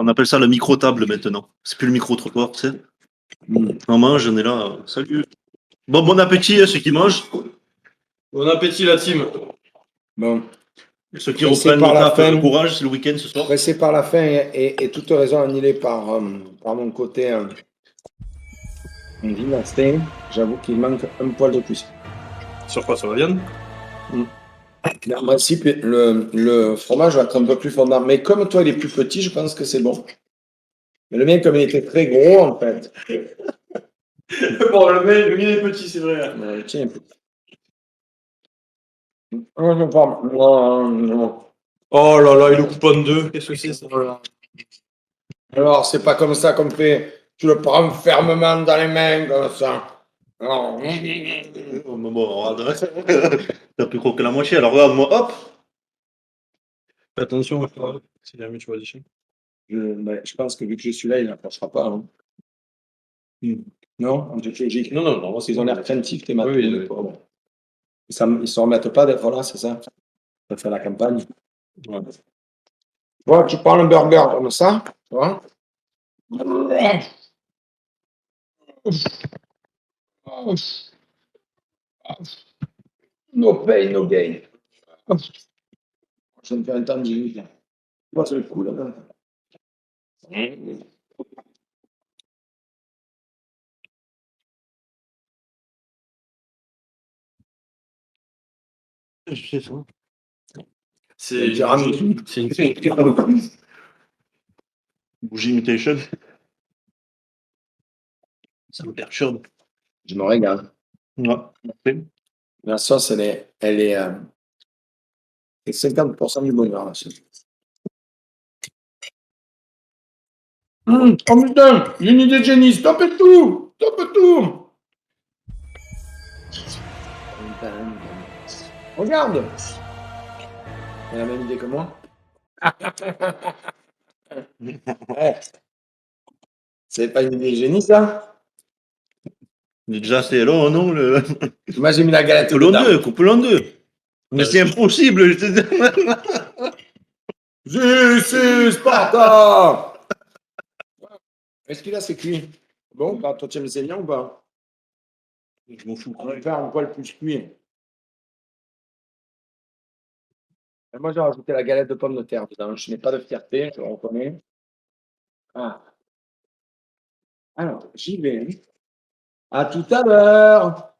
On appelle ça le micro-table maintenant. C'est plus le micro-trottoir, tu sais. On mange, on est là. Salut. Bon appétit à ceux qui mangent. Bon appétit la team. Bon. Ceux qui reprennent le taf, courage, c'est le week-end ce soir. Pressé par la fin et toute raison annulée par mon côté dynasté, j'avoue qu'il manque un poil de plus. Sur quoi? Sur la viande? En principe, le fromage va être un peu plus fondant. Mais comme toi, il est plus petit, je pense que c'est bon. Mais le mien, comme il était très gros, en fait. Bon, le mien est petit, c'est vrai. Tiens, non. Oh là là, il le coupe en deux. Qu'est-ce que c'est ça? Alors, c'est pas comme ça qu'on fait. Tu le prends fermement dans les mains, comme ça. Non. Bon, regarde. T'as plus gros que la moitié, alors regarde-moi, hop. Fais attention, si jamais tu vois des chiens. Je pense que vu que je suis là, il n'approchera pas. Hein. Non, en toute logique. Non, Parce qu'ils ont l'air craintifs, tes matins. Oui. Ils ne se remettent pas d'être là, c'est ça? Ça fait la campagne. Ouais. Bon, tu prends le burger comme ça, tu vois? No pain, no gain. Je me fais un temps de minutes. Moi, c'est le coup, là. Je sais ça. C'est une Bougie imitation. Ça me perturbe. Je me régale. Ouais. La sauce, elle est 50% du bonheur, la sauce. Oh putain, j'ai une idée de génie, stoppez tout! Regarde! Elle a la même idée que moi. C'est pas une idée de génie, ça? Déjà, c'est long, non? Moi, j'ai mis la galette dedans. Coupe-le en deux. Mais c'est impossible, je te dis. Si, Sparta! Est-ce qu'il a c'est cuit? Bon, bah, toi, tu aimes les saignants ou pas? Je m'en fous. On va faire un poil plus cuit. Et moi, j'ai rajouté la galette de pommes de terre dedans. Je n'ai pas de fierté, je le reconnais. Ah. Alors, j'y vais. À tout à l'heure.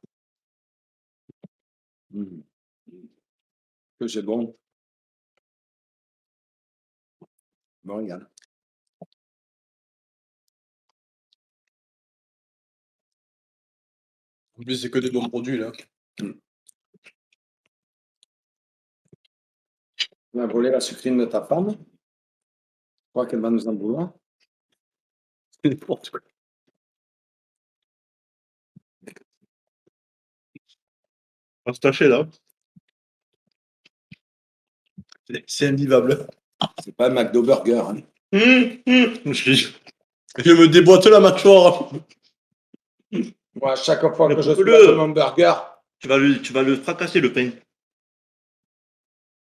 Que c'est bon. Bon, regarde. En plus, c'est que des bons produits, là. On a volé la sucrine de ta femme. Je crois qu'elle va nous en vouloir. C'est n'importe quoi. On va se tâcher, là. C'est invivable. C'est pas un McDo Burger. Hein. Je me déboîte la mâchoire. Moi, à chaque fois que je suis mon burger, tu vas le fracasser, le pain.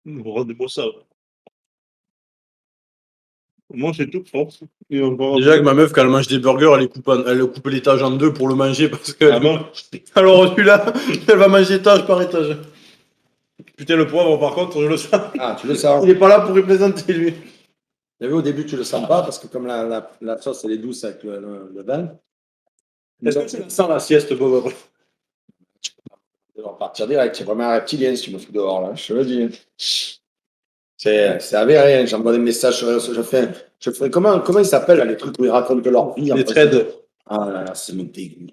Regardez-moi ça. Moi, c'est tout fort. Déjà que ma meuf, quand elle mange des burgers, elle coupe l'étage en deux pour le manger parce que. Ah bon? Alors celui-là, elle va manger étage par étage. Putain, le poivre, par contre, je le sens. Ah, tu le sens. Il est pas là pour représenter, lui. Vous avez au début, tu le sens pas parce que comme la sauce, elle est douce avec le vin. Est-ce que tu sens la sieste, Bob? Tu vas partir direct. C'est vraiment un reptilien si tu me fous dehors, là. Je te le dis. C'est avéré. J'envoie des messages sur les réseaux. Je fais comment ils s'appellent, là, les trucs où ils racontent leur vie? Les trades. Ah là là, c'est me dégoût.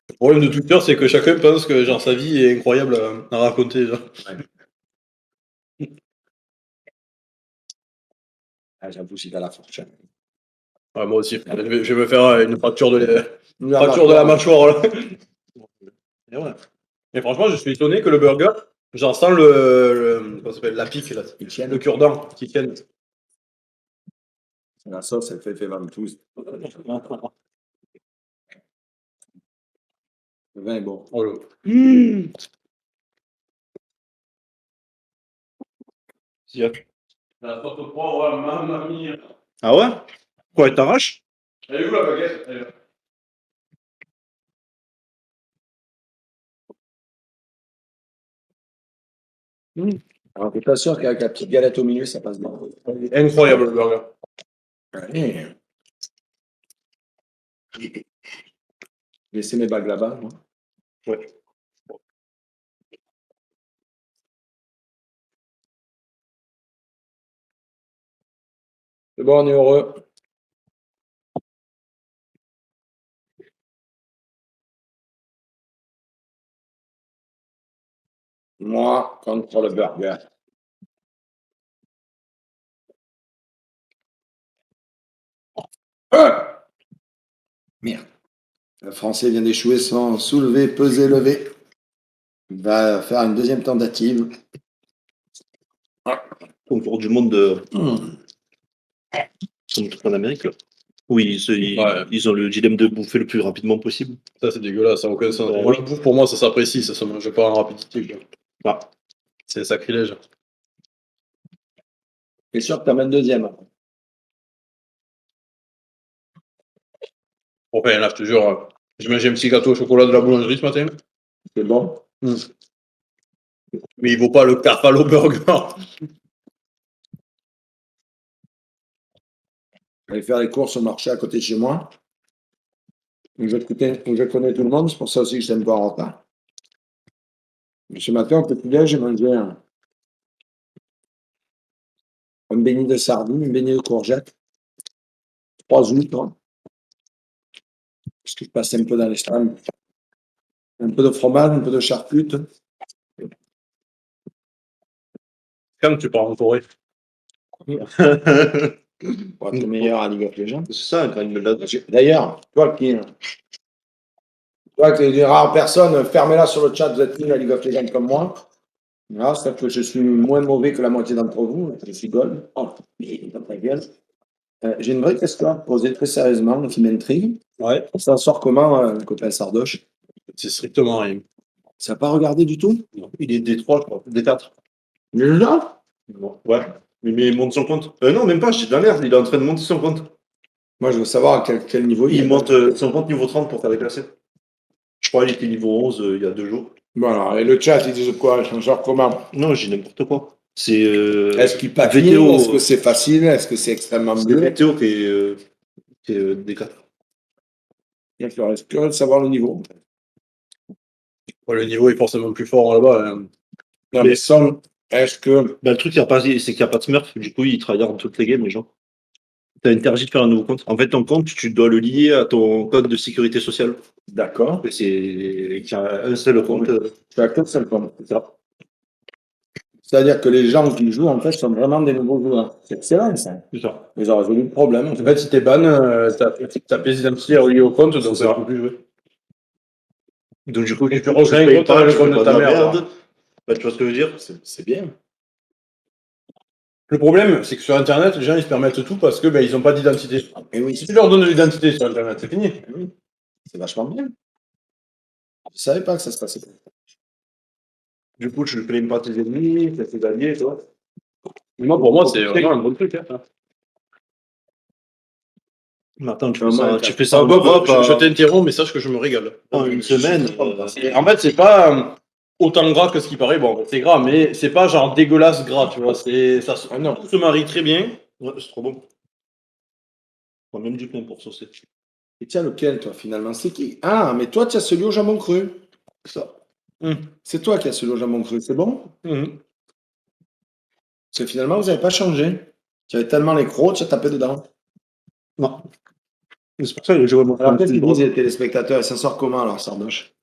Le problème de Twitter, c'est que chacun pense que genre, sa vie est incroyable à raconter. Genre. Ouais. Ah, j'avoue, j'ai de la fortune. Ouais, moi aussi. Je vais me faire une fracture de la mâchoire. Là. Et, ouais. Et franchement, je suis étonné que le burger, genre sans comment ça s'appelle, la pique, là, le cure-dent qui tienne. La sauce, elle fait ventouse. Le vin est bon. Oh là. La sorte 3, ouais, mamma mia. Ah ouais? Quoi, elle t'arrache? Elle est où la baguette? Elle est là. Alors, t'es pas sûr qu'avec la petite galette au milieu, ça passe bien. Incroyable le burger. Allez. Laissez mes bagues là-bas, moi. Ouais. C'est bon, on est heureux. Moi, contre le burger. Ah! Merde. Le Français vient d'échouer sans soulever, peser, lever. Il va faire une deuxième tentative. Concours du monde de Hmm. en Amérique, là. Oui, Ouais. ils ont le dilemme de bouffer le plus rapidement possible. Ça, c'est dégueulasse, ça n'a aucun sens. Ouais. Moi, la bouffe, pour moi, ça s'apprécie, ça se mange pas en rapidité. Quoi. Ah. C'est un sacrilège. T'es sûr que t'en mets une deuxième? Enfin, là, je te jure, j'ai mangé un petit gâteau au chocolat de la boulangerie ce matin. C'est bon? Mais il vaut pas le Carfalo Burger. J'allais faire les courses au marché à côté de chez moi. Où je connais tout le monde, c'est pour ça aussi que je t'aime pas en retard. Mais ce matin, au petit-déj, j'ai mangé un beignet de sardines, un beignet de courgettes, 3 huîtres, hein, parce que je passais un peu dans l'extrême. Un peu de fromage, un peu de charcute. Quand tu pars en Corée. Pour être meilleur à League of Legends. C'est ça, quand il me l'a dit. D'ailleurs, toi qui es une rare personne, fermez-la sur le chat, vous êtes nul à League of Legends comme moi. Voilà, c'est que je suis moins mauvais que la moitié d'entre vous. Je suis gold. Oh, dans ta gueule. J'ai une vraie question à te poser très sérieusement, qui m'intrigue. Ouais. Ça sort comment, le copain Sardoche? C'est strictement rien. Ça n'a pas regardé du tout? Il est D3, je crois. D4. Déjà? Non. Ouais. Mais il monte son compte. Non, même pas, je suis dans l'air. Il est en train de monter son compte. Moi, je veux savoir à quel niveau Il est. monte son compte niveau 30 pour faire déplacer. Je crois qu'il était niveau 11 il y a 2 jours. Bon, alors, et le chat, ils disent quoi? Ça sort comment? Non, j'ai n'importe quoi. C'est Est-ce qu'il patine? VTO, Est-ce que c'est facile? Est-ce que c'est extrêmement c'est bleu? VTO qui est D4. Il reste curieux de savoir le niveau. Ouais, le niveau est forcément plus fort là-bas. Hein. Non, mais sans, est-ce que. Bah, le truc, c'est qu'il n'y a pas de smurf. Du coup, ils tryhardent toutes les games, les gens. T'as interdit de faire un nouveau compte. En fait, ton compte, tu dois le lier à ton code de sécurité sociale. D'accord. Et qu'il y a un seul compte. Tu as que seul compte. C'est ça. C'est-à-dire que les gens qui jouent, en fait, sont vraiment des nouveaux joueurs. C'est excellent, ça. C'est ça. Ils ont résolu le problème. En fait, si t'es ban, ta pièce d'identité est reliée au compte, donc ça peut plus jouer. Donc, du coup, Et tu tu rejoins payes le compte pas, avec tu le fais compte de pas ta de la mère. merde. Bah, tu vois ce que je veux dire? C'est bien. Le problème, c'est que sur Internet, les gens ils se permettent tout parce que ben, ils n'ont pas d'identité. Et oui, Si tu leur donnes de l'identité sur Internet, c'est fini. oui. C'est vachement bien. Je ne savais pas que ça se passait. Du coup, tu ne plains pas tes ennemis, tu tes alliés, toi. Moi, pour moi, c'est vraiment un bon truc. Hein, ça. Maintenant, Normal, tu fais ça en Bob, Europe, je t'interromps, mais sache que je me régale. en une semaine. Et en fait, c'est pas autant gras que ce qui paraît. Bon, c'est gras, mais c'est pas genre dégueulasse gras, tu vois. Ça non. se marie très bien. Ouais, c'est trop bon. On même du pain pour saucer. Et tiens, lequel, toi, finalement? C'est qui? Ah, mais toi, tu as celui au jambon cru. Ça. C'est toi qui as celui au jambon cru. C'est bon? Mhm. Parce que finalement, vous n'avez pas changé. Tu avais tellement les crocs, tu as tapé dedans. Non. C'est pour ça que je vois mon Alors, qu'est-ce qu'ils disent les téléspectateurs? Et ça sort comment, alors, Sardoche?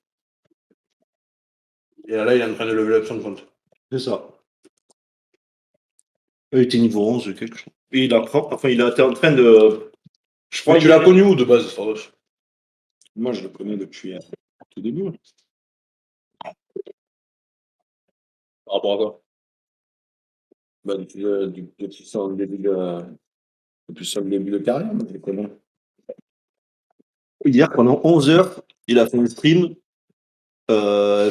Et là, il est en train de lever up son compte. C'est ça. Il était niveau 11, quelque chose. Et il a, enfin, il était en train de. Je crois Mais tu l'as connu où de base, Sardoche? Moi, je le connais depuis tout début. Par rapport à quoi? Bah, depuis son début de carrière, moi, je le connais. Hier, pendant 11 heures, il a fait un stream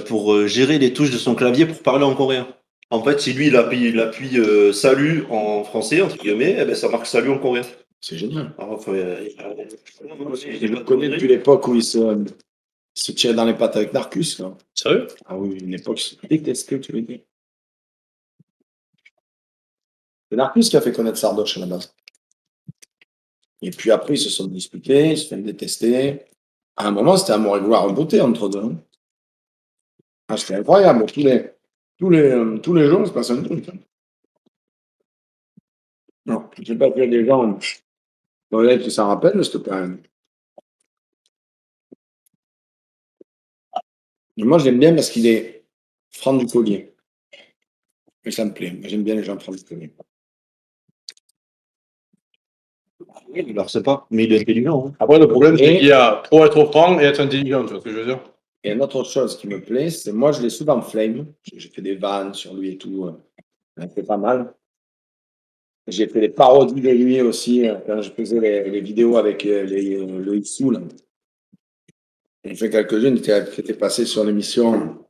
pour gérer les touches de son clavier pour parler en coréen. En fait, si lui, il appuie salut en français, entre guillemets, eh ben, ça marque salut en coréen. C'est génial. Alors, Je le connais depuis l'époque où il se tirait dans les pattes avec Narcus. Là. Sérieux? Ah oui, une époque, je détestais, tu veux dire. C'est Narcus qui a fait connaître Sardoche à la base. Et puis après, ils se sont disputés, ils se sont détestés. À un moment, c'était amour et gloire beauté entre deux. Hein. Ah, c'était incroyable. Tous les jours, il se passe un truc. Hein. Non, je ne sais pas qu'il y a des gens qui s'en rappellent, c'était quand même. Et moi, j'aime bien parce qu'il est franc du collier. Et ça me plaît. J'aime bien les gens francs du collier. Alors, c'est pas, mais il est intelligent. Hein. Après, le problème, c'est qu'il y a trop être franc et être intelligent, tu vois ce que je veux dire? Et une autre chose qui me plaît, c'est moi, je l'ai souvent flame. J'ai fait des vannes sur lui et tout. Ça fait pas mal. J'ai fait des parodies de lui aussi quand je faisais les vidéos avec le Issou. Là. J'ai fait quelques-unes qui étaient passées sur l'émission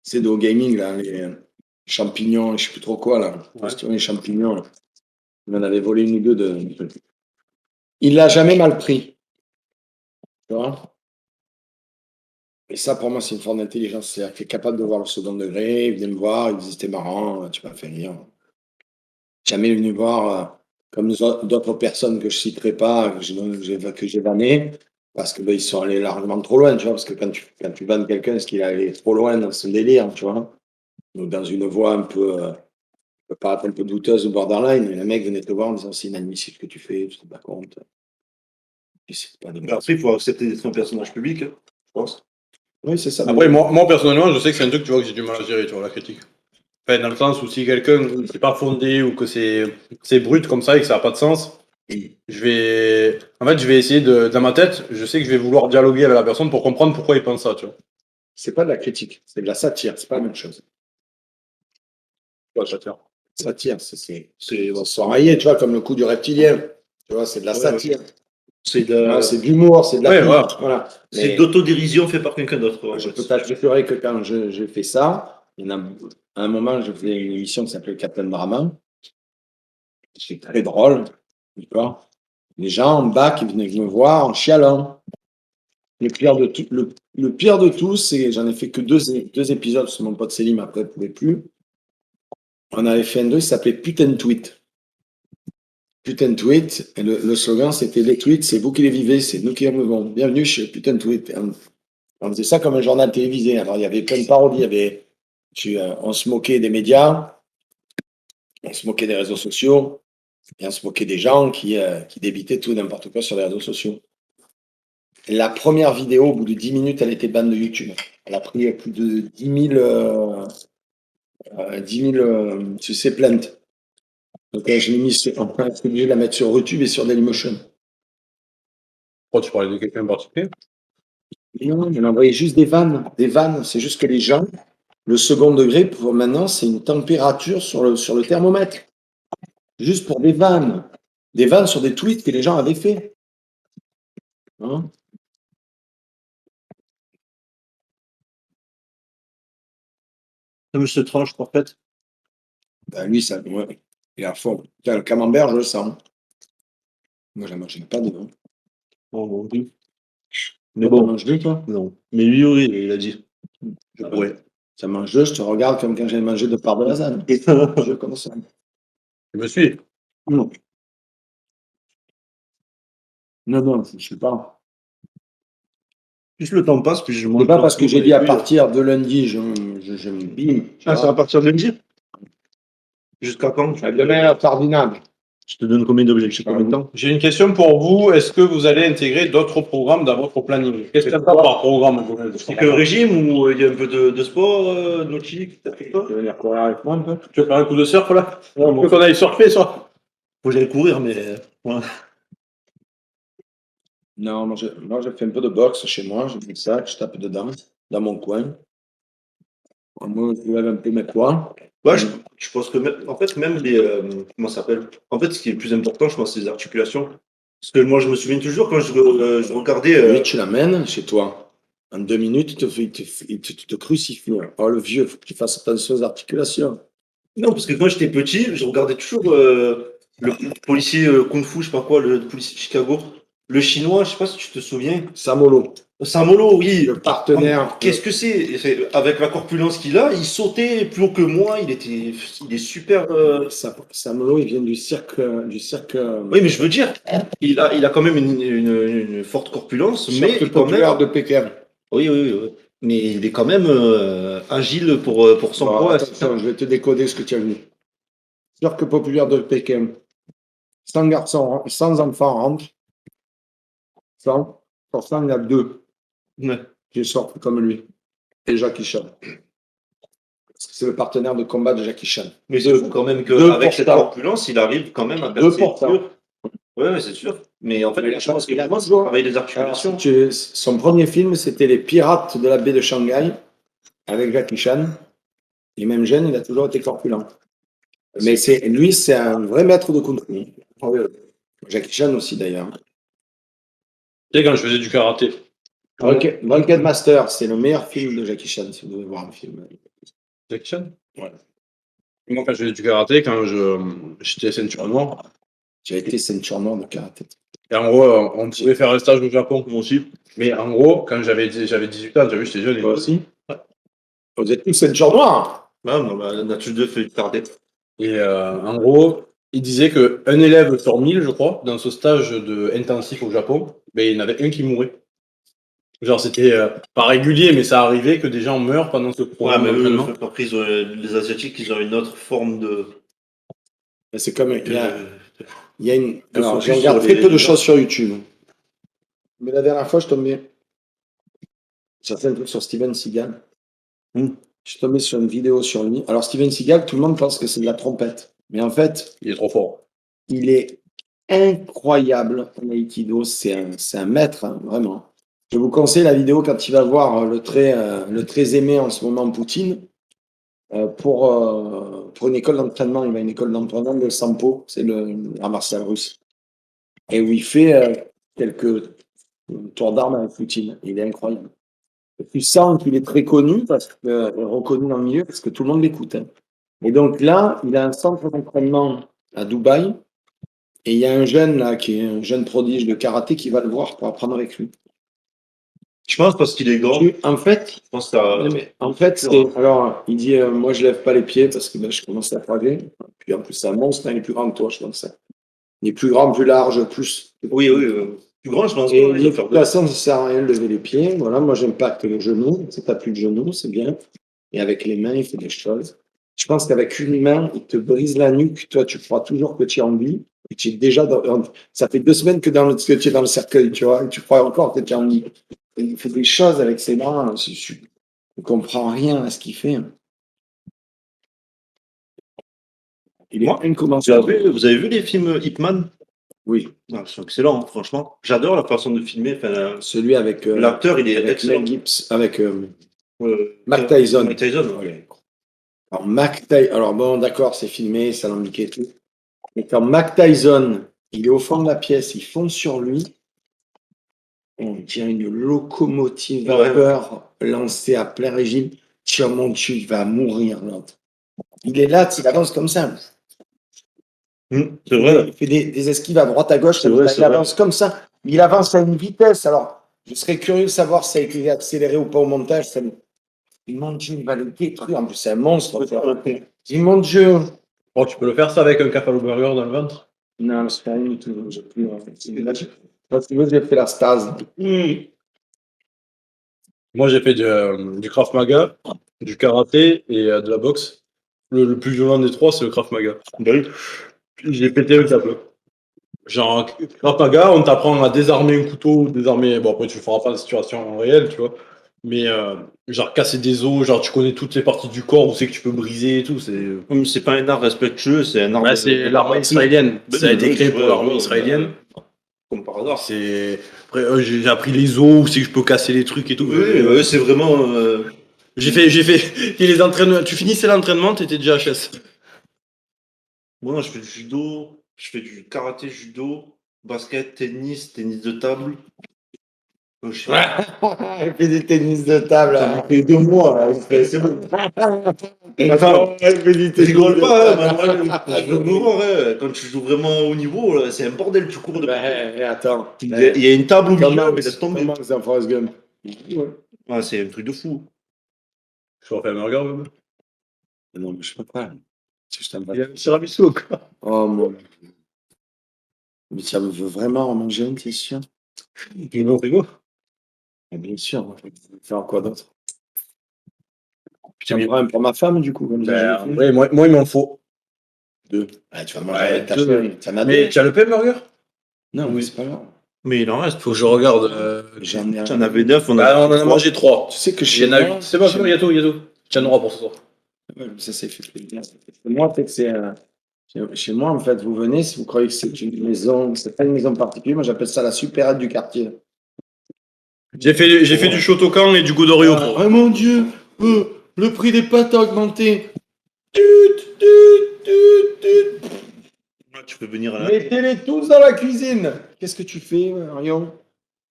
CDO Gaming, là, les champignons, je sais plus trop quoi, là. Ouais. Les champignons. Là. Il m'en avait volé une ou deux de. Il l'a jamais mal pris. Tu vois? Et ça, pour moi, c'est une forme d'intelligence. C'est-à-dire qu'il est capable de voir le second degré. Il vient me voir, il me dit c'était marrant, tu m'as fait rire. Jamais venu voir comme d'autres personnes que je citerai pas, que j'ai vanné, parce que ils sont allés largement trop loin, tu vois, parce que quand tu vannes quelqu'un, est-ce qu'il est allé trop loin dans son délire, tu vois, donc dans une voie un peu, peut paraître un peu douteuse ou borderline, et le mec venait te voir en disant c'est inadmissible ce que tu fais, tu te rends pas compte. Et c'est pas de Mais après, il faut accepter d'être un personnage public, hein, je pense. Oui, c'est ça. Après, moi, personnellement, je sais que c'est un truc, tu vois, que j'ai du mal à gérer, tu vois, la critique. Enfin, dans le sens où si quelqu'un n'est pas fondé ou que c'est brut comme ça et que ça n'a pas de sens, je vais essayer dans ma tête, je sais que je vais vouloir dialoguer avec la personne pour comprendre pourquoi il pense ça, tu vois. C'est pas de la critique, c'est de la satire, c'est pas la même chose. Ouais, ça tient. Satire, c'est s'enrailler, tu vois, comme le coup du reptilien. Tu vois, c'est de la satire. C'est C'est de l'humour, c'est de la Ouais, pub, voilà. c'est Mais d'autodérision fait par quelqu'un d'autre. Ouais, je peux t'assurer que quand j'ai fait ça, il y en a, à un moment, je faisais une émission qui s'appelait Captain Drama. C'était très drôle, d'accord. Les gens en bas qui venaient me voir en chialant. Le pire de tout, c'est j'en ai fait que deux épisodes parce que mon pote Célim après ne pouvait plus. On avait fait un deux, il s'appelait Putain de tweet. Putain de tweet, et le slogan c'était les tweets, c'est vous qui les vivez, c'est nous qui les vivons. Bienvenue chez Putain de tweet. On faisait ça comme un journal télévisé. Alors il y avait plein de parodies, il y avait, on se moquait des médias, on se moquait des réseaux sociaux, et on se moquait des gens qui débitaient tout n'importe quoi sur les réseaux sociaux. La première vidéo, au bout de 10 minutes, elle était banne de YouTube. Elle a pris plus de 10 000 tu sais, plaintes. Donc, je l'ai mis on a été obligé de la mettre sur YouTube et sur Dailymotion. Pourquoi tu parlais de quelqu'un en particulier? Non, on envoyait juste des vannes. Des vannes, c'est juste que les gens, le second degré, pour maintenant, c'est une température sur le thermomètre. Juste pour des vannes. Des vannes sur des tweets que les gens avaient fait. Hein? Monsieur Tranche, en fait. Ben, lui, ça, ouais, il est à fond. Putain, le camembert, je le sens. Moi, je ne mange pas dedans. Oh mon Dieu. Mais Mais bon, mange deux, toi? non. Mais lui, oui, il a dit. Je Ah pourrais. Ça mange deux, je te regarde comme quand j'ai mangé deux parts de lasagne. Je comme ça. Je me suis. Non. Non, je ne sais pas. Plus le temps passe, plus je C'est mange. pas parce que j'ai dit à partir de lundi, je me bim. Ah, ça va partir de lundi? Jusqu'à quand? Demain, la tardinable. Je te donne combien d'objectifs, combien de temps? J'ai une question pour vous. Est-ce que vous allez intégrer d'autres programmes dans votre planning? Qu'est-ce que tu as par programme? C'est que régime ou il y a un peu de sport, nautique, t'as fait quoi? Tu veux venir courir avec moi un peu? Tu veux faire un coup de surf là? Ouais, Tu veux qu'on aille surfer, ça? faut que j'aille courir, mais ouais. Non, moi, je fais un peu de boxe chez moi. Je fais ça, je tape dedans, dans mon coin. Moi, je lève un peu mes poids. Ouais, je pense que même, en fait, même les. Comment ça s'appelle? En fait, ce qui est le plus important, je pense, c'est les articulations. Parce que moi, je me souviens toujours quand je regardais. Lui, tu l'amènes chez toi. En 2 minutes, il te crucifie. Oh, le vieux, il faut que tu fasses attention aux articulations. Non, parce que quand j'étais petit, je regardais toujours Le policier Kung-Fu, je sais pas quoi, le policier de Chicago. Le chinois, je sais pas si tu te souviens. Samolo, Samolo, oui. le partenaire. Qu'est-ce que c'est? Avec la corpulence qu'il a, il sautait plus haut que moi. Il est super. Samolo, il vient du cirque. Oui, mais je veux dire, il a quand même une forte corpulence, mais Cirque quand même. populaire de Pékin. Oui, oui, oui, oui. Mais il est quand même agile pour son Bon, poids. attention, je vais te décoder ce que tu as vu. Cirque populaire de Pékin. 100 garçons, 100 enfants rentrent. 100. Pour 100, il y a 2 Ouais. qui sortent comme lui. Et Jackie Chan. C'est le partenaire de combat de Jackie Chan. Mais c'est fou quand même 2%. qu'avec cette corpulence, il arrive quand même à percer 2%. dur. Ouais, c'est sûr. Mais en fait, Mais je pense que il a vraiment, c'est toujours- pareil des Alors, articulations. son premier film, c'était Les Pirates de la baie de Shanghai, avec Jackie Chan. Et même jeune, il a toujours été corpulent. Mais lui, c'est un vrai maître de Kung Fu. Jackie Chan aussi, d'ailleurs. Tu sais, quand je faisais du karaté. Drunken Master, c'est le meilleur film de Jackie Chan, si vous devez voir un film. Jackie Chan. Ouais. Moi, quand je faisais du karaté, quand j'étais ceinture noire, J'ai été ceinture noire de karaté. et en gros, on pouvait faire un stage au Japon, moi aussi. Mais en gros, quand j'avais 18 ans, tu as vu, j'étais jeune et Toi tout. aussi? Vous êtes tous ceinture noire. Ah, non, bah, on a tous deux fait du karaté. Et en gros, il disait qu'un élève sur 1000, je crois, dans ce stage de intensif au Japon, ben, il y en avait un qui mourait. Genre, c'était pas régulier, mais ça arrivait que des gens meurent pendant ce Ouais, programme mais eux, d'entraînement. après, les Asiatiques, ils ont une autre forme de. Mais c'est comme. Il y a une. de Alors, focus je regarde sur très les peu de gens. choses sur YouTube. Mais la dernière fois, je tombais. Ça fait un truc sur Steven Seagal. Hmm. Je suis tombé sur une vidéo sur lui. Alors, Steven Seagal, tout le monde pense que c'est de la trompette. Mais en fait, Il est trop fort. il est incroyable en Aikido. C'est un maître, hein, vraiment. Je vous conseille la vidéo quand il va voir le très aimé en ce moment, Poutine, pour une école d'entraînement. Il va à une école d'entraînement de Sampo, c'est l'art martial russe. Et où il fait quelques tours d'armes avec Poutine. Il est incroyable. Et tu sens qu'il est très connu, reconnu dans le milieu, parce que tout le monde l'écoute, hein. Et donc là, il a un centre d'entraînement à Dubaï. Et il y a un jeune là, qui est un jeune prodige de karaté qui va le voir pour apprendre avec lui. Je pense parce qu'il est grand. En fait, Je pense que ça. alors, il dit, moi je lève pas les pieds parce que ben, je commence à frager. Puis en plus, c'est un monstre, hein, il est plus grand que toi, je pense. Il est plus grand, plus large, plus. Oui, oui. Plus grand, je pense. Et Pas, il de va faire toute façon, ça sert à rien de lever les pieds. Voilà, moi j'impacte le genou. Si t'as plus de genou, c'est bien. Et avec les mains, il fait des choses. Je pense qu'avec une main, il te brise la nuque. Toi, tu crois toujours que tu es en vie. Et tu es déjà ça fait 2 semaines que tu es dans le cercueil, tu vois. Et tu crois encore que tu es en vie. Et il fait des choses avec ses mains. Je ne comprends rien à ce qu'il fait. Il est Moi, incommensurable. vous avez vu les films Ip Man? Oui, Ah, ils sont excellents, hein, franchement. J'adore la façon de filmer. Enfin, celui avec, l'acteur, il est avec excellent. Mel Gibson, avec Mac Mac Tyson. Tyson. Ouais. Alors, alors bon, d'accord, c'est filmé, ça l'impliquait et tout. Mais quand Mac Tyson, il est au fond de la pièce, il fonce sur lui, on dirait une locomotive vapeur lancée à plein régime. Tiens, mon Dieu, il va mourir, l'autre. Il est là, il avance comme ça. C'est vrai. Il fait des esquives à droite, à gauche, C'est vrai, il c'est vrai. avance comme ça. Il avance à une vitesse. Alors, je serais curieux de savoir si ça a été accéléré ou pas au montage. Mon Dieu, il va le détruire. En plus, c'est un monstre. Je dis, mon Dieu. Oh, tu peux le faire ça avec un Buffalo Burger dans le ventre? Non, c'est pas rien du tout. J'ai plus. Parce que j'ai fait la stase. Moi, j'ai fait du Krav Maga, du karaté et de la boxe. Le plus violent des trois, c'est le Krav Maga. Bah oui. J'ai pété le câble. Genre, Krav Maga, on t'apprend à désarmer un couteau, désarmer. Bon, après, tu ne feras pas la situation réelle, tu vois. Mais genre, casser des os, genre, tu connais toutes les parties du corps où c'est que tu peux briser et tout. C'est pas un art respectueux, c'est un art. Ouais, c'est l'armée israélienne. Ben Ça a oui, été oui, créé c'est pour vrai, l'armée ouais, israélienne. Comme par hasard. Après, j'ai appris les os où c'est que je peux casser les trucs et tout. Oui, c'est vraiment. J'ai fait et les entraînements. Tu finissais l'entraînement, t'étais déjà HS. Moi, je fais du judo, je fais du karaté, judo, basket, tennis de table. Je sais pas. Il fait du tennis de table. Ça m'a fait 2 mois. Là. C'est bon. Attends, Il fait du je tennis rigole de pas. table. Moi, je veux me voir. Quand tu joues vraiment au niveau, là, c'est un bordel. Tu cours de. Attends. Il y a une table au milieu, Comment mais laisse tomber. c'est un Forrest Gump? Ouais, c'est un truc de fou. Je refais un burger, même. Non, mais je peux pas. Je t'aime pas. Il y a un tiramisu, quoi. Oh mon. Mais ça me veut vraiment en manger une, t'es sûr? Il est au frigo. Bien sûr. Faire quoi d'autre? Putain, J'en prends un pour ma femme, du coup. Comme ça, je l'ai fait. moi, il m'en faut. Deux. Ah, tu vas manger Ouais, avec ta deux. chérie. T'en as Mais deux? tu as le pain burger? Non, mais c'est pas grave. Mais il en reste. Faut que je regarde. J'en ai J'en avais 9. On on en a mangé 3. Tu sais que Il y chez en a moi, 8. C'est pas grave, il y a tout, il y a tout. Tu en auras pour ce soir. Ouais, ça c'est fait plaisir. Moi, peut-être que c'est chez moi, en fait, vous venez, si vous croyez que c'est une maison, c'est pas une maison particulière, moi j'appelle ça la supérette du quartier. J'ai fait du Shotokan et du Godorio. Oh mon Dieu, le prix des pâtes a augmenté. Tu peux venir à la. Mettez-les tous dans la cuisine. Qu'est-ce que tu fais, Marion?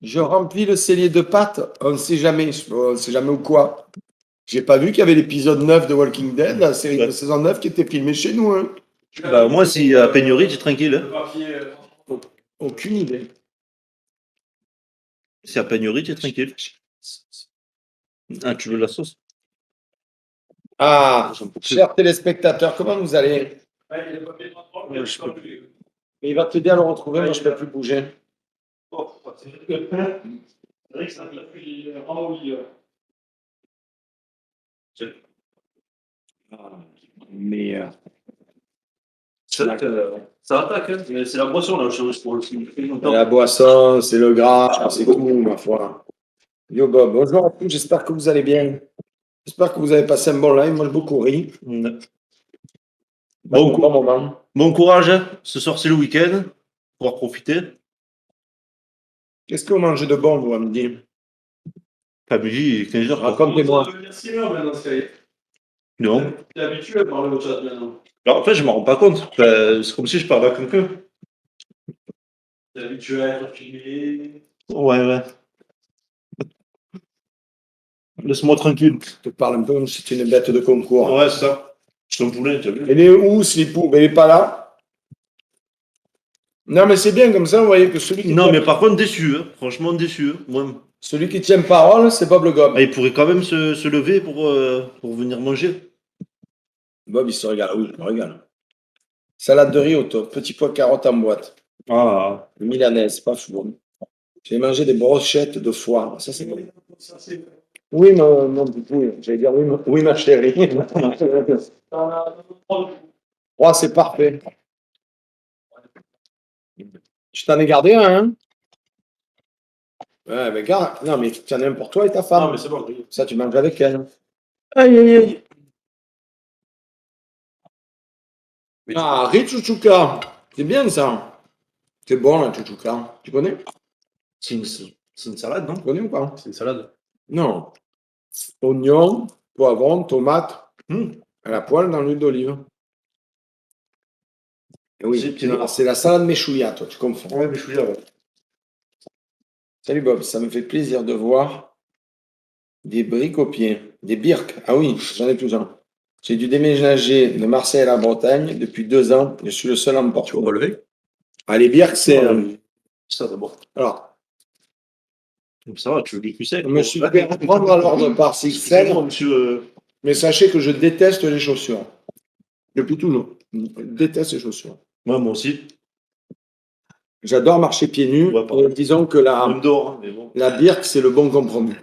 Je remplis le cellier de pâtes. On ne sait jamais. On ne sait jamais ou quoi. J'ai pas vu qu'il y avait l'épisode 9 de Walking Dead, la série de saison 9 qui était filmée chez nous. Hein. Bah, moi, si à pénurie, tu es tranquille. Hein. Aucune idée. Si à pénurie, tu es tranquille. Ah, tu veux la sauce? Ah, chers téléspectateurs, comment vous allez? Il va t'aider à le retrouver, moi je ne peux plus bouger. Meilleur. Ça attaque, hein. Mais c'est la boisson, là, je pour le La boisson, c'est le gras, c'est tout, ma foi. Yo Bob, bonjour à tous, j'espère que vous allez bien. J'espère que vous avez passé un bon live, moi j'ai beaucoup ri. Bon courage, hein. Ce soir c'est le week-end, pouvoir profiter. Qu'est-ce que vous mangez de bon, vous, à midi? Pas midi, 15 heures. Racontez-moi. Non. T'es habitué à parler au chat maintenant. Alors, en fait, je me rends pas compte. C'est comme si je parlais à quelqu'un. T'es habitué à être filmé. Ouais. Laisse-moi tranquille. Je te parle un peu comme si c'était une bête de concours. Ouais, c'est ça. Je suis un poulet, tu as vu? Il est où, Slipou? Il n'est pas là? Non, mais c'est bien comme ça, vous voyez que celui qui, Non, mais par contre, déçu. Hein. Franchement, déçu. Hein. Moi, celui qui tient parole, c'est Bob le Gob. il pourrait quand même se lever pour venir manger. Bob, il se régale. Oui, il me régale. Salade de riz au top. Petit pois de carotte en boîte. Ah. Milanaise, pas fou. J'ai mangé des brochettes de foie. Ça, c'est bon. Oui, non, du coup, j'allais dire oui, ma chérie. Oh, c'est parfait. Tu t'en es gardé un, hein? Ouais, mais gars, non, mais tu en as un pour toi et ta femme. Non, mais c'est bon. Ça, tu manges avec elle. Aïe. Ah, riz chouchouka. C'est bien ça. C'est bon, la chouchouka. Tu connais? C'est une salade, non? Tu connais ou pas? C'est une salade. Non. Oignon, poivron, tomate, à la poêle dans l'huile d'olive. Et oui, c'est la salade méchouilla, toi, tu confonds. Ouais, méchouilla, ouais. Salut Bob, ça me fait plaisir de voir des briques aux pieds, des birks. Ah oui, j'en ai plusieurs. J'ai dû déménager de Marseille à la Bretagne depuis 2 ans. Je suis le seul à me porter. Tu vas relever? Ah, les birks, c'est. Ça d'abord. Alors, Ça va, tu veux du plus sec? je me suis fait reprendre à l'ordre par Sixel, monsieur. mais sachez que je déteste les chaussures. Depuis toujours. Je déteste les chaussures. Ouais, moi aussi. J'adore marcher pieds nus. Ouais, pardon. Disons que Même dehors, hein, mais bon. la birk, c'est le bon compromis.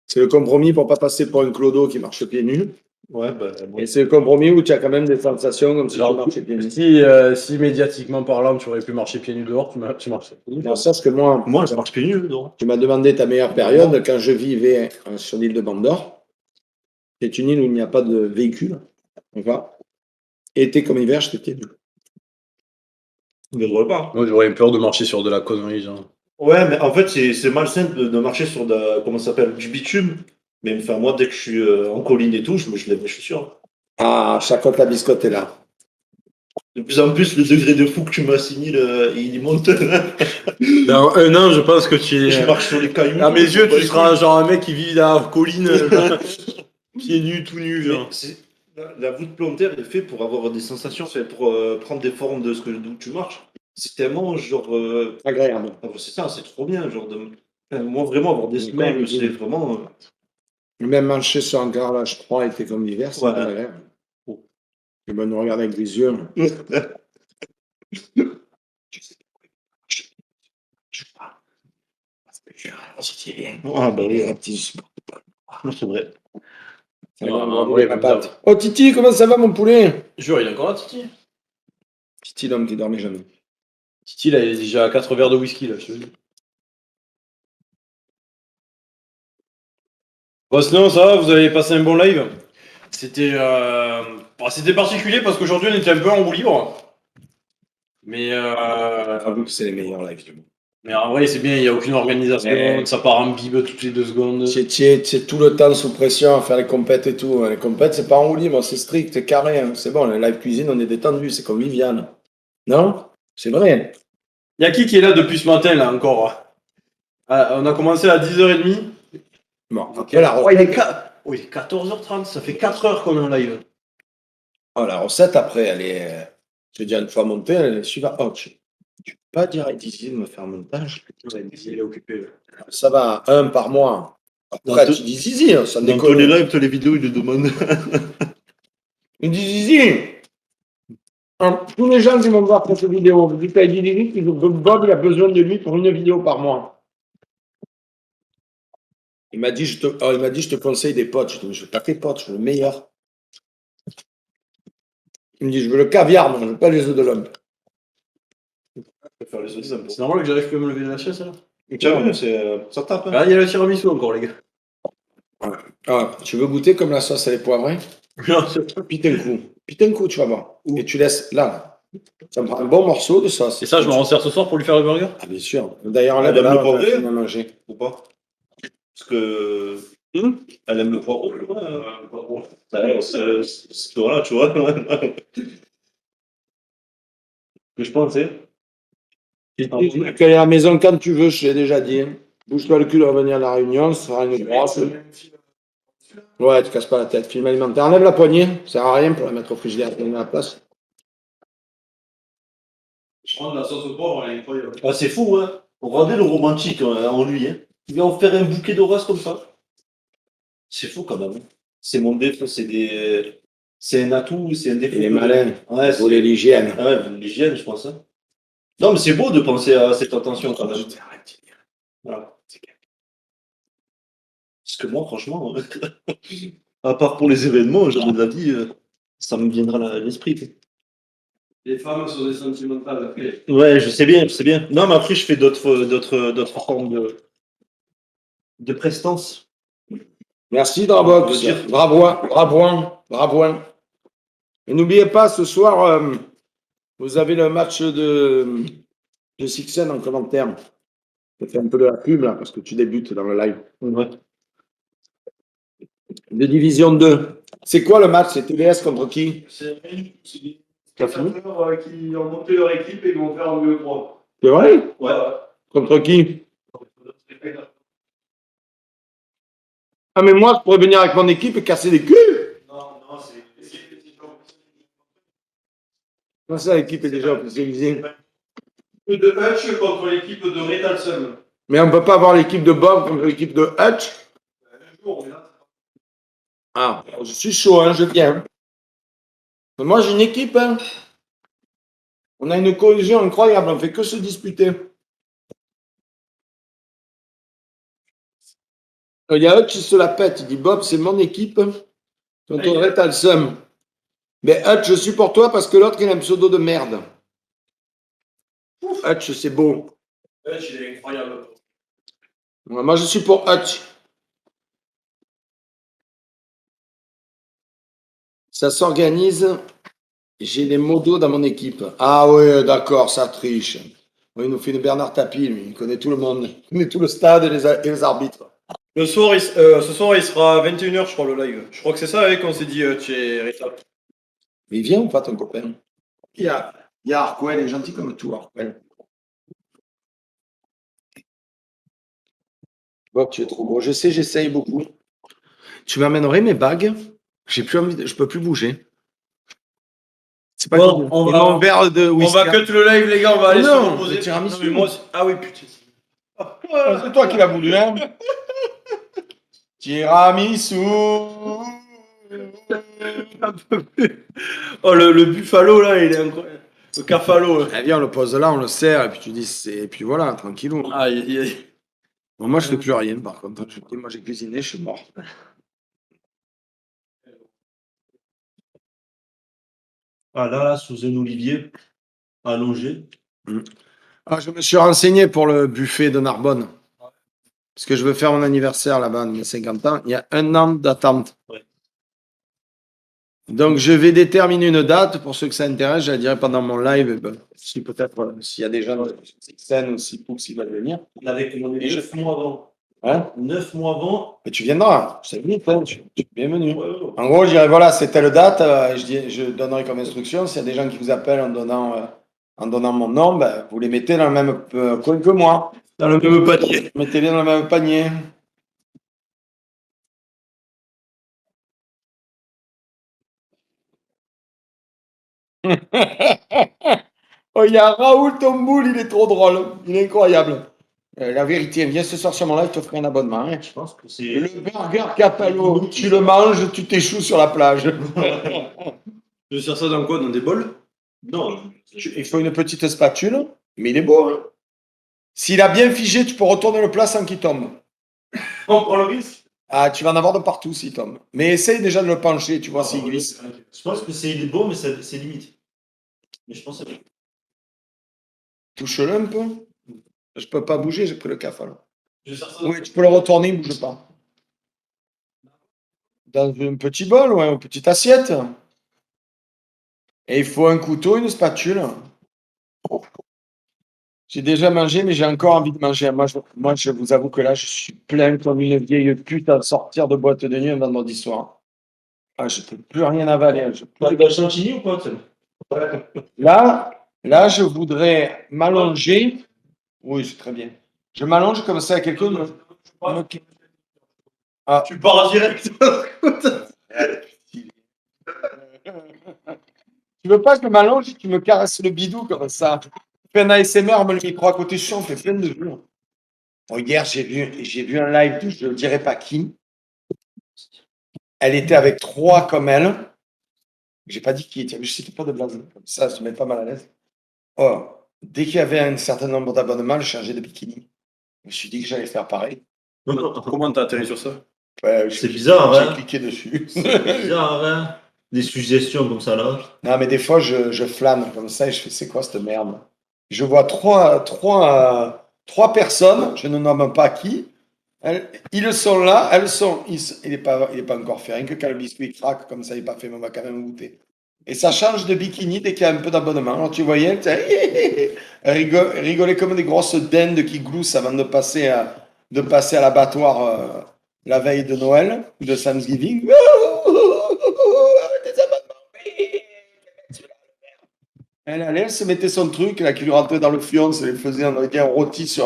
C'est le compromis pour pas passer pour un clodo qui marche pieds nus. Ouais, bah, bon. Et c'est le compromis où tu as quand même des sensations comme si tu marchais pieds nus. Si médiatiquement parlant, tu aurais pu marcher pieds nus dehors, tu marchais. Non, sache que moi, je marche pieds nus, dehors. tu m'as demandé ta meilleure période quand je vivais sur l'île de Bandor. C'est une île où il n'y a pas de véhicule. Enfin, été comme hiver, j'étais pieds nus. Mais je vois pas. Moi, j'aurais peur de marcher sur de la connerie, genre. Ouais, mais en fait, c'est malsain de marcher sur comment ça s'appelle, du bitume. Mais enfin, moi, dès que je suis en colline et tout, je lève mes chaussures. Ah, Chacotte la biscotte est là. De plus en plus, le degré de fou que tu m'as assigné, il monte. Dans un an, je pense que tu Je es. marche sur les cailloux. À mes yeux, tu seras genre un mec qui vit dans la colline, pieds nus, tout nu, Mais genre. la voûte plantaire est faite pour avoir des sensations, c'est pour prendre des formes d'où tu marches. C'est tellement genre. Agréable. C'est ça, c'est trop bien. Genre moi, vraiment, avoir des semelles, c'est vraiment. Même marcher sur un carrelage froid été comme l'hiver, c'est Ouais. agréable. Et ben, nous regarder avec des yeux. Ah, bah oui, c'est vrai. Oh Titi, comment ça va mon poulet? Jure, il est encore là, Titi. Titi, l'homme qui dormait jamais. Titi, là, il est déjà à 4 verres de whisky, là, je te le dis. Bon, sinon, ça va, vous avez passé un bon live. C'était particulier parce qu'aujourd'hui, on était un peu en roue libre. Mais, Avoue que c'est les meilleurs lives du monde. mais en vrai, c'est bien, il n'y a aucune organisation. Ouais. Ça part en bibe toutes les 2 secondes. C'est tout le temps sous pression à faire les compètes et tout. Les compètes, c'est pas en roue libre, c'est strict, c'est carré. Hein. C'est bon, les live cuisine, on est détendu, c'est comme Viviane. Non? C'est vrai. Il y a qui est là depuis ce matin, là, encore? On a commencé à 10h30. Bon, après la Oh, il est 14h30, ça fait 4 heures qu'on est en live. Oh, la recette, après, elle est. Je dis une fois montée, elle est suivante. Oh, tu peux pas dire à Didier de me faire un montage. Il est occupé. Là. Ça va, un par mois. Après, Dans tu dis Zizi, hein, ça me Dans tous déconne. les lives, tous les vidéos, ils le demandent. Il dit Zizi. Hein, tous les gens qui vont voir cette vidéo, vous dites à Zizi que Bob il a besoin de lui pour une vidéo par mois. Il m'a dit, je te conseille des potes. Je dis, je veux pas tes potes, je veux le meilleur. Il me dit, je veux le caviar, moi, je veux pas les œufs de l'homme. C'est normal que j'arrive plus à me lever de la chaise, là. Tu as vu, ça tape. Hein. Ah, il y a le tiramisu encore, les gars. Ah, tu veux goûter comme la sauce, elle est poivrée? Non, c'est pas. Pite un coup, tu vas voir. Et tu laisses là. Ça me prend un bon morceau de sauce. Et ça, je m'en resserre ce soir pour lui faire le burger? Ah, bien sûr. D'ailleurs, là, Elle aime là, le on poivré va manger. Ou pas? Parce que. Elle aime le poireau. Ouais, voilà, tu vois. Que je pensais. Tu es à la maison quand tu veux, je l'ai déjà dit. Bouge-toi le cul de revenir à la réunion, ce sera une grosse. Ouais, tu casses pas la tête. Film alimentaire. Enlève la poignée, ça sert à rien pour la mettre au frigidaire, tu la mets à la place. Je prends de la sauce au poivre, elle est incroyable. Ah, c'est fou, hein. Regardez le romantique en lui. Hein. Il vient en faire un bouquet de roses comme ça. C'est fou quand même. Hein. C'est mon défaut, c'est un atout, c'est un défaut. Il est malin. Ouais, Pour l'hygiène. Ah ouais, l'hygiène, je pense. Hein. Non, mais c'est beau de penser à cette attention quand même. Voilà. Parce que moi, franchement, à part pour les événements, jamais de la vie, ça me viendra à l'esprit. Les femmes sont des sentimentales après. Ouais, je sais bien, je sais bien. Non, mais après, je fais d'autres formes de prestance. Merci, Drabox. On peut dire. Bravo. Et n'oubliez pas, ce soir, vous avez le match de Sixen en commentaire. Je fais un peu de la pub là, parce que tu débutes dans le live. Ouais. De Division 2. C'est quoi le match? C'est TVS contre qui? C'est T'as fini? qui ont monté leur équipe et qui vont faire un 2-3. C'est vrai? Ouais. Contre qui? Ah, mais moi, je pourrais venir avec mon équipe et casser les culs. Non, c'est. Comment ça, l'équipe est déjà officialisée? De Hutch contre l'équipe de Retalsum. Mais on ne peut pas avoir l'équipe de Bob contre l'équipe de Hutch. Un jour, on est là. Ah, je suis chaud, hein, je viens. Mais moi, j'ai une équipe. Hein. On a une cohésion incroyable, on ne fait que se disputer. Il y a Hutch qui se la pète. Il dit Bob, c'est mon équipe. Contre Retalsum. Mais Hutch, je suis pour toi parce que l'autre, il a un pseudo de merde. Hutch, c'est beau. Hutch, il est incroyable. Moi, je suis pour Hutch. Ça s'organise. J'ai des modos dans mon équipe. Ah ouais, d'accord, ça triche. Oui, il nous fait une Bernard Tapie, lui. Il connaît tout le monde. Il connaît tout le stade et les arbitres. Ce soir, il sera 21h, je crois, le live. Je crois que c'est ça qu'on s'est dit, chez Rita. Mais il vient ou pas, ton copain? Il y a Harquel, il est gentil comme tout, Harquel. Bob, tu es trop gros. Je sais, j'essaye beaucoup. Tu m'amènerais mes bagues? J'ai plus envie je peux plus bouger. C'est pas Bon, cool. on Et va- mon verre de On whisky. va cut le live, les gars, on va aller se Non, reposer. le tiramisu. Non, mais moi aussi. Ah oui, putain. Ah, c'est toi qui l'as voulu, hein? Tiramisu. Un peu plus. Oh, le buffalo, là, il est incroyable. Le cafalo. Là. Eh bien, on le pose là, on le sert, et puis tu dis, et puis voilà, tranquillou. Aïe, aïe, aïe. Bon, moi, je fais plus rien, par contre. Je dis, moi, j'ai cuisiné, je suis mort. Ah là, sous un olivier, allongé. Ah, je me suis renseigné pour le buffet de Narbonne. Parce que je veux faire mon anniversaire là-bas, de mes 50 ans. Il y a 1 an d'attente. Ouais. Donc, je vais déterminer une date pour ceux que ça intéresse. Je la dirai pendant mon live. Et ben, si peut-être, s'il y a des gens sur cette scène ou si Poux il va venir. On avait commandé Et 9 mois avant. Hein? 9 mois avant. Mais tu viendras. C'est vite, hein. Tu es bienvenu. Ouais, ouais, ouais. En gros, je dirais voilà, c'est telle date. Je donnerai comme instruction. S'il y a des gens qui vous appellent en donnant mon nom, ben, vous les mettez dans le même coin que moi. Dans le même panier. Mettez-les dans le même panier. Oh, il y a Raoul Tomboul, il est trop drôle. Il est incroyable. La vérité, viens ce soir sur mon live, je t'offre un abonnement. Hein. Je pense que c'est. Le burger Capallo, tu le manges, tu t'échoues sur la plage. Je vais faire ça dans quoi? Dans des bols? Non. Il faut une petite spatule, mais il est beau. Hein. S'il a bien figé, tu peux retourner le plat sans qu'il tombe. On prend le risque. Ah, tu vas en avoir de partout s'il tombe. Mais essaye déjà de le pencher, tu vois s'il glisse. Je pense que c'est bon, mais c'est limite. Mais je pense que c'est. Touche-le un peu. Je peux pas bouger, j'ai pris le café. Alors. Je vais faire ça. Oui, tu peux le retourner, il bouge pas. Dans un petit bol ou une petite assiette. Et il faut un couteau, une spatule. J'ai déjà mangé, mais j'ai encore envie de manger. Moi, je vous avoue que là, je suis plein comme une vieille pute à sortir de boîte de nuit un vendredi soir. Ah, je peux plus rien avaler. T'as de la chantilly ou pas? Là, je voudrais m'allonger. Oui, c'est très bien. Je m'allonge comme ça à quelqu'un. Ah. Tu pars en direct. Tu veux pas que je m'allonge et que tu me caresses le bidou comme ça? Fais un ASMR, me le micro à côté, je fais plein de vues. Oh, hier, j'ai vu un live de je ne dirais pas qui. Elle était avec 3 comme elle. J'ai pas dit qui était, mais je ne sais pas de blague. Comme ça se met pas mal à l'aise. Oh, dès qu'il y avait un certain nombre d'abonnements, je changeais de bikini. Je me suis dit que j'allais faire pareil. Comment t'as atterri sur ça? Ouais, C'est bizarre, j'ai hein? cliqué dessus. C'est bizarre, hein? Des suggestions comme ça là. Non, mais des fois, je flâne comme ça et je fais, c'est quoi cette merde? Je vois trois personnes, je ne nomme pas qui. Ils sont là, il n'est pas encore fait, rien que quand le biscuit craque, comme ça, il n'est pas fait, mais on va quand même goûter. Et ça change de bikini dès qu'il y a un peu d'abonnement. Alors tu voyais, elle rigolait comme des grosses dindes qui gloussent avant de passer à l'abattoir la veille de Noël ou de Thanksgiving. Des abonnements. Elle se mettait son truc, là, qui lui rentrait dans le fion, ça lui faisait un rôti tu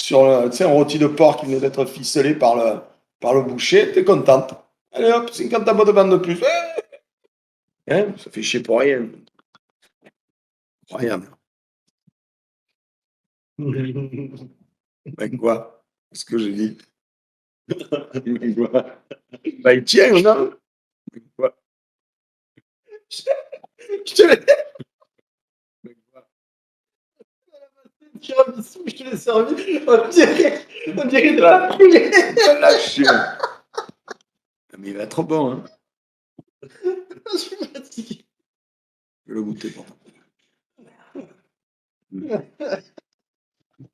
sais, un rôti de porc qui venait d'être ficelé par le boucher. T'es contente. Allez hop, 50 abonnements de plus. Hein, ça fait chier pour rien. Incroyable. Ben quoi? Qu'est-ce que j'ai dit? Ben quoi? Ben il tient, non? Ben quoi? Je te l'ai Je te l'ai servi. On dirait de la poulet. lâché. Mais il va être trop bon, hein? Je suis fatigué. Je vais le goûter, pour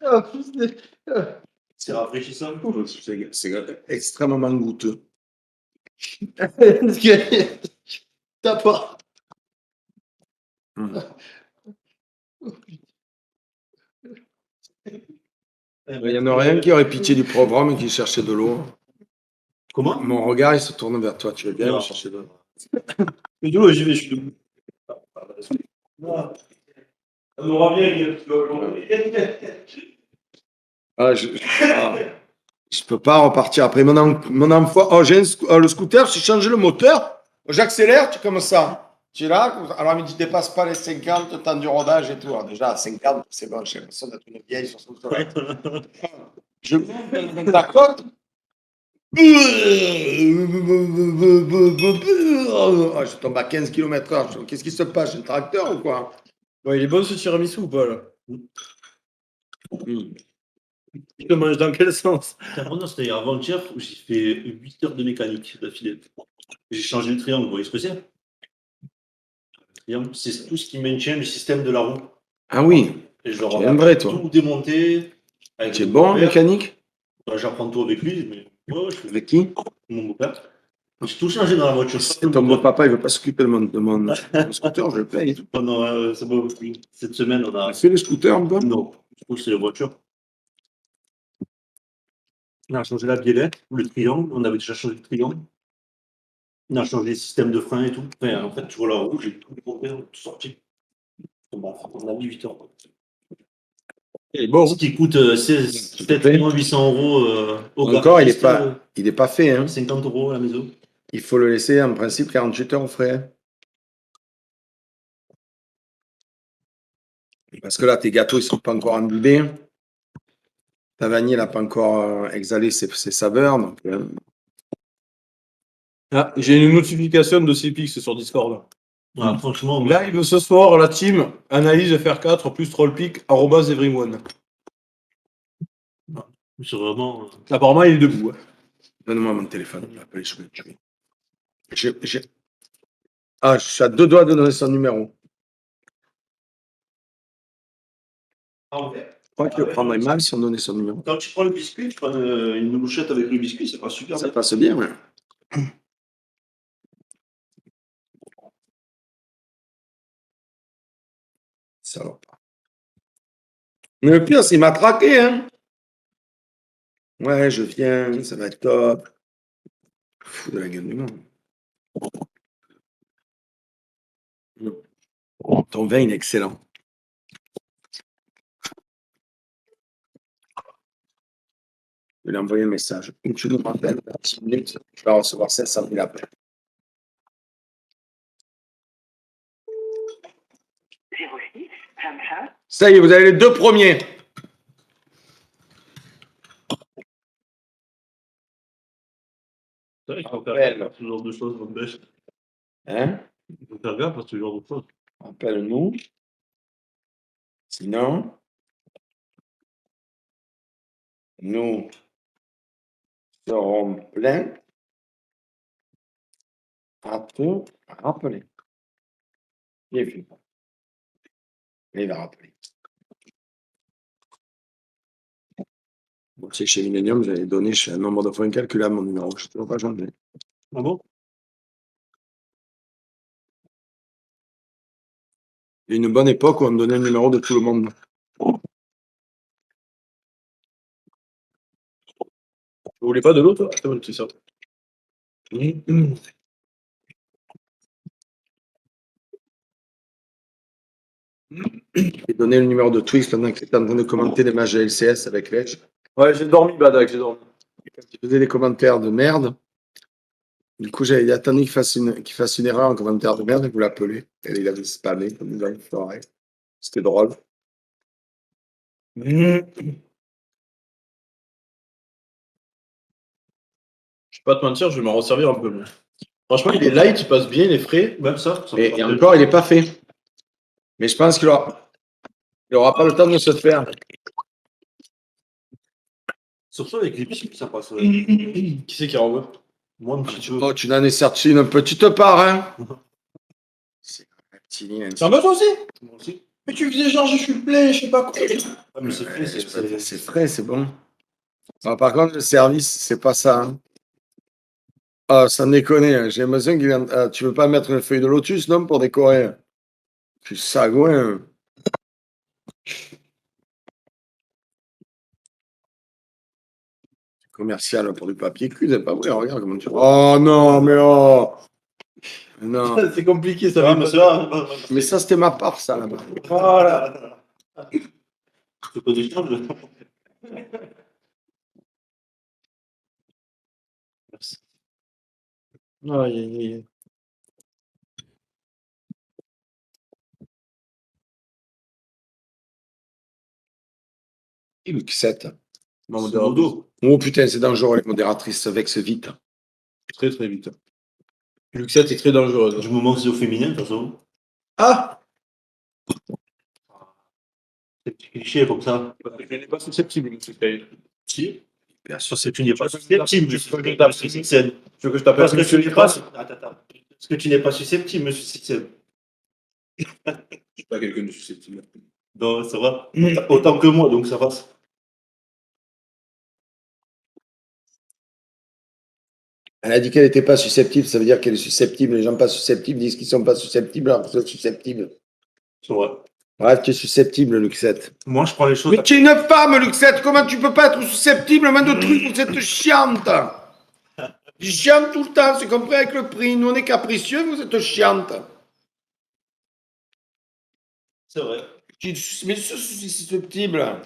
En plus, C'est rafraîchissant. C'est extrêmement goûteux. t'as pas. Il y en a rien qui aurait pitié du programme et qui cherchait de l'eau. Comment? Mon regard, il se tourne vers toi. Tu veux bien Non. me chercher de l'eau? Mais de l'eau, j'y vais, je suis debout. Ça me revient. Ah, je peux pas repartir après mon emploi. Oh, j'ai le scooter, j'ai changé le moteur. J'accélère, tu comme ça. Tu es là, alors il me dit dépasse pas les 50, temps du rodage et tout. Alors, déjà, à 50, c'est bon, j'ai l'impression d'être une vieille sur ce scooter. Je monte dans ta côte. Ah, je tombe à 15 km/h. Qu'est-ce qui se passe? J'ai un tracteur ou quoi? Ouais, il est bon ce tiramisu ou pas là? Il le mange dans quel sens? Non, c'était avant-hier où j'ai fait 8 heures de mécanique d'affilée. J'ai changé le triangle, vous voyez ce que c'est? Le triangle, c'est tout ce qui maintient le système de la roue. Ah oui, Et je tu leur es un vrai, toi. tout démonté. Avec Tu es mon bon en beau-père. mécanique? J'apprends tout avec lui, mais ouais, je fais Avec qui? mon beau-père. J'ai tout changé dans la voiture. Et ton beau-papa, il veut pas s'occuper de mon scooter, je le paye et tout. Pendant c'est bon, cette semaine, on On a a. fait le scooter un peu? Non, je trouve que c'est la voiture. On a changé la biellette, le triangle. On avait déjà changé le triangle. On a changé le système de frein et tout. Enfin, en fait, tu vois la roue, j'ai tout démonté, tout sorti. Bon, on a mis 8 heures. Il est bon. Ce qui coûte 7 800 euros au Encore, il garagiste, est pas fait. Hein. 50 euros à la maison. Il faut le laisser en principe 48 heures au frais. Parce que là, tes gâteaux, ils sont pas encore imbibés. Ta vanille, elle n'a pas encore exhalé ses saveurs. Donc, Ah, j'ai une notification de CPX sur Discord. Ah, franchement, moi, Live ce soir, la team analyse FR4 plus trollpic @everyone. c'est vraiment. Apparemment, il est debout. Hein. donne-moi mon téléphone. Appelez, je vais le tuer. Ah, je suis à 2 doigts de donner son numéro. Je crois qu'il le prendrait mal si on donnait son numéro. Quand tu prends le biscuit, tu prends une louchette avec le biscuit, c'est pas super Ça bien. passe bien, ouais. Salope. Mais le pire, c'est qu'il m'a traqué, hein. Ouais, je viens, ça va être top. Fou de la gueule du monde. Ton vin, il est excellent. Je vais lui envoyer un message. Et tu nous rappelles, dans 10 minutes, je vais recevoir 500 000 appels. 06 25 Ça y est, vous avez les 2 premiers. C'est vrai qu'il faut faire Appelle. gaffe à ce genre de choses, mon bêche. Hein? Il faut faire gaffe à ce genre de choses. Appelle-nous. Sinon, nous serons pleins à te rappeler. Bien vu. Il va rappeler. Bon, tu sais, chez Millennium, j'avais donné un nombre de fois incalculable mon numéro. Je ne peux pas changer. Ah bon? Il y a une bonne époque où on me donnait le numéro de tout le monde. Vous voulez pas de l'eau, toi? C'est bon, c'est ça. J'ai donné le numéro de Twix pendant que j'étais en train de commenter des matchs de LCS avec Lech. Ouais, j'ai dormi, Badak, j'ai dormi. Il faisait des commentaires de merde. Du coup, j'avais attendu qu'il fasse une erreur en commentaire de merde et vous l'appelez. Et il avait spammé comme dans une forêt. C'était drôle. Je vais pas te mentir, je vais m'en resservir un peu. Mais... Franchement, il est light, il passe bien, il est frais. Même ça. Et encore, il n'est pas fait. Mais je pense qu'il aura pas le temps de se faire. Surtout avec les biscuits, ça passe. Qui c'est qui renvoie? Moi, un petit peu. Oh, tu n'en es sorti une petite part, hein? C'est un petit lien. T'en veux toi aussi? Moi aussi. Mais tu faisais genre, je suis plein, je sais pas quoi. Ah, mais c'est frais, C'est frais, c'est bon. Ah, par contre, le service, c'est pas ça. Hein. Ah, sans déconner, hein. J'ai l'impression qu'il vient. Ah, tu veux pas mettre une feuille de lotus, non, pour décorer? Tu sagouin. Commercial pour du papier cul, c'est pas vrai, regarde comment tu. Oh non, mais oh! Non. C'est compliqué, ça Ça va, va, monsieur, hein. Mais ça, c'était ma part, ça, là-bas. Voilà. C'est pas du temps, Merci. Aïe, aïe, aïe. Et Luc 7. Ma C'est modératrice. Modo. Oh putain, c'est dangereux, les modératrices vexent vite. Très très vite. Luxette est très dangereuse. Du moment que c'est au féminin, de toute façon. Ah, C'est petit cliché comme ça. je n'ai pas susceptible, monsieur Kay. Si. Bien sûr, Parce que tu n'es pas Je susceptible, veux monsieur que je Monsieur Sixen. Tu veux que je t'appelle Parce que tu monsieur n'es pas. Lipas? Attends. Parce que tu n'es pas susceptible, monsieur Sixen. Je suis pas quelqu'un de susceptible. Non, ça va. Autant que moi, donc ça passe. Elle a dit qu'elle n'était pas susceptible, ça veut dire qu'elle est susceptible. Les gens pas susceptibles disent qu'ils sont pas susceptibles alors qu'ils sont susceptibles. C'est vrai. Bref, tu es susceptible, Luc 7. Moi, je prends les choses. Mais tu es une femme, Luc 7. Comment tu peux pas être susceptible, même de trucs où cette chiante? Tu chiantes tout le temps, c'est compris avec le prix. Nous, on est capricieux, vous êtes chiante. C'est vrai. Mais je suis susceptible.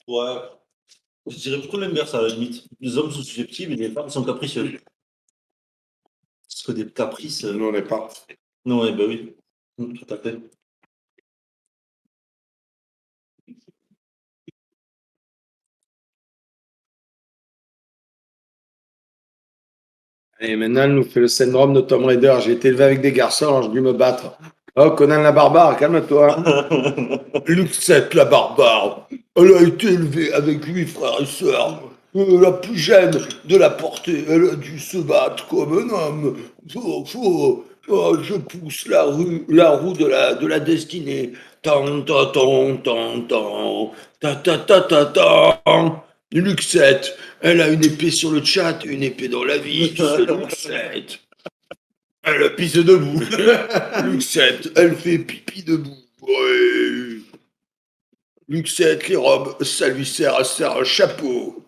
Ouais. Je dirais plutôt l'inverse à la limite. Les hommes sont susceptibles et les femmes sont capricieuses. Parce que des caprices. Nous, on n'est pas. Non, ouais, bah oui. Tout à fait. Et maintenant, elle nous fait le syndrome de Tom Raider. J'ai été élevé avec des garçons, alors je dû me battre. Oh, Conan la barbare, calme-toi. Luc 7, la barbare. Elle a été élevée avec 8 frères et sœurs. La plus jeune de la portée, elle a dû se battre comme un homme. Je pousse la roue de la destinée. Tant, tant, tant, tant, tant. Ta, ta, ta, ta, ta. Luc 7, elle a une épée sur le chat et une épée dans la vie. C'est Luc 7. Elle pisse debout. Luc 7, elle fait pipi debout. Ouais. Luc 7, les robes, ça lui sert à faire un chapeau.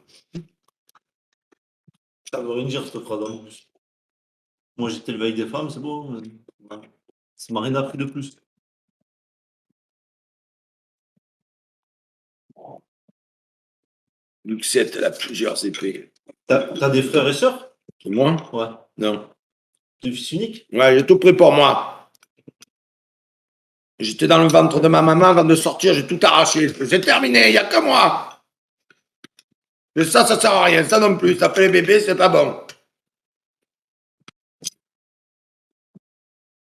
Ça veut rien dire cette phrase en plus. Moi j'étais élevé avec des femmes, c'est bon. Ça m'a rien appris de plus. Luc 7, elle a plusieurs épées. T'as des frères et sœurs? Et moi? Ouais. Non. T'es fils unique? Ouais, j'ai tout pris pour moi. J'étais dans le ventre de ma maman avant de sortir, j'ai tout arraché. C'est terminé, il n'y a que moi. Et ça sert à rien, ça non plus. Ça fait les bébés, c'est pas bon.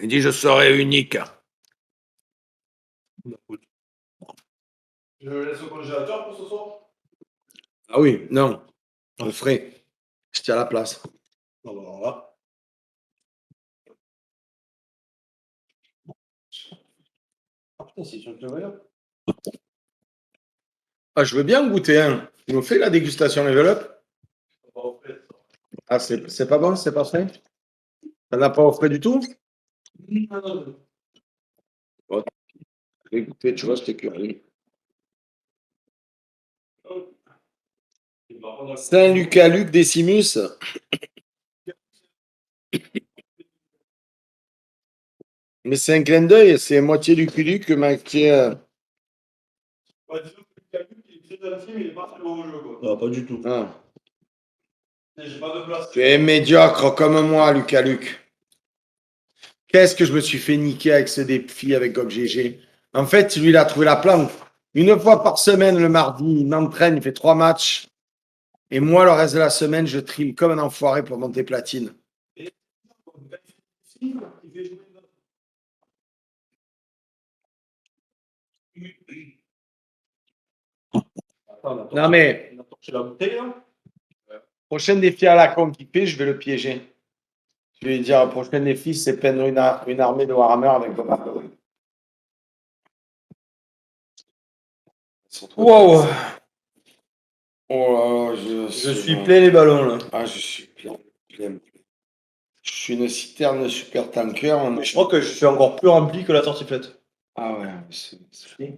Il dit, je serai unique. Je le laisse au congélateur pour ce soir? Ah oui, non. On ferait. Je tiens la place. Ah bah alors là. Ah putain, c'est sur le clavalier. Ah, je veux bien goûter un. Tu nous fais la dégustation level up? Ah, c'est pas bon, c'est pas frais? Ça n'a pas au frais du tout? Bon, je vais goûter, tu vois, j'étais curieux. Saint-Lucas-Luc Décimus. Mais c'est un clin d'œil, c'est moitié Lucky Luke, moitié. Ouais, disons que le calcul, il est très gentil, mais il est pas très bon au jeu, quoi. Non, pas du tout. Ah. J'ai pas de place. Tu es médiocre comme moi, Lucas Luc. Qu'est-ce que je me suis fait niquer avec ce défi avec GOG. En fait, lui, il a trouvé la plante. Une fois par semaine, le mardi, il m'entraîne, il fait 3 matchs. Et moi, le reste de la semaine, je trime comme un enfoiré pour monter platine. Non, mais On a torché la bouteille là? prochain défi à la con qu'il fait, je vais le piéger. Je vais lui dire, prochain défi, c'est peindre une armée de Warhammer avec Boba. Wow, Oh, je suis plein les ballons là. Ah, je suis plein. Je suis une citerne de super tanker. Mais je crois que je suis encore plus rempli que la tortiflette. Ah ouais,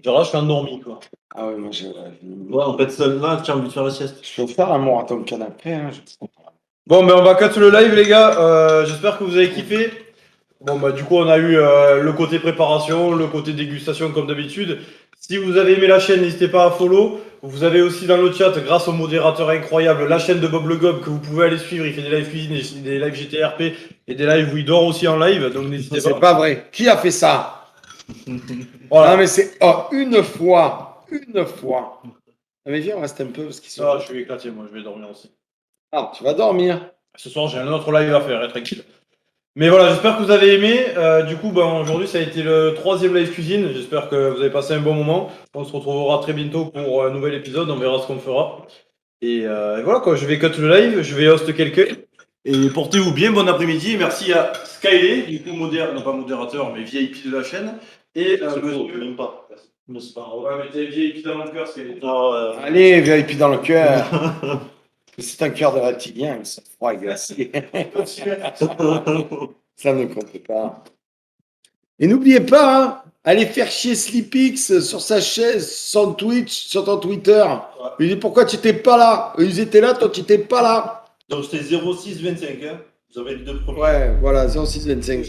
Genre là, je suis endormi, quoi. ah ouais, moi Ouais, en fait, là, tu as envie de faire la sieste. Je peux faire un mort à ton canapé. Hein. Bon, ben on va cut le live, les gars. J'espère que vous avez kiffé. Bon, bah, du coup, on a eu le côté préparation, le côté dégustation, comme d'habitude. Si vous avez aimé la chaîne, n'hésitez pas à follow. Vous avez aussi dans le chat, grâce au modérateur incroyable, la chaîne de Bob le Gob que vous pouvez aller suivre. Il fait des lives cuisine, des lives GTRP et des lives où il dort aussi en live. Donc, n'hésitez C'est pas. pas vrai. Qui a fait ça? Voilà. Non, mais c'est une fois. Une fois. Ah, mais viens, on reste un peu parce qu'ils sont. Ah, je suis éclaté, moi, je vais dormir aussi. Ah, tu vas dormir. Ce soir, j'ai un autre live à faire, hein, tranquille. Mais voilà, j'espère que vous avez aimé. Du coup, ben, aujourd'hui, ça a été le 3e live cuisine. J'espère que vous avez passé un bon moment. On se retrouvera très bientôt pour un nouvel épisode. On verra ce qu'on fera. Et voilà, quoi. Je vais cut le live. Je vais host quelqu'un. Et portez-vous bien. Bon après-midi. Merci à Skyley, du coup, non pas modérateur, mais VIP de la chaîne. Et monsieur. Même pas. Mais c'est pas grave. Ouais, mais t'es VIP dans mon cœur, Skyley. Allez, VIP dans le cœur. C'est un cœur de reptilien, ils sont froids et glacés. Ça ne compte pas. Et n'oubliez pas, hein, allez faire chier Sleepix sur sa chaise, son Twitch, sur ton Twitter. Il dit pourquoi tu n'étais pas là? Ils étaient là, toi tu n'étais pas là. Donc c'était 0625, hein. Vous avez les deux premiers. Ouais, voilà, 0625.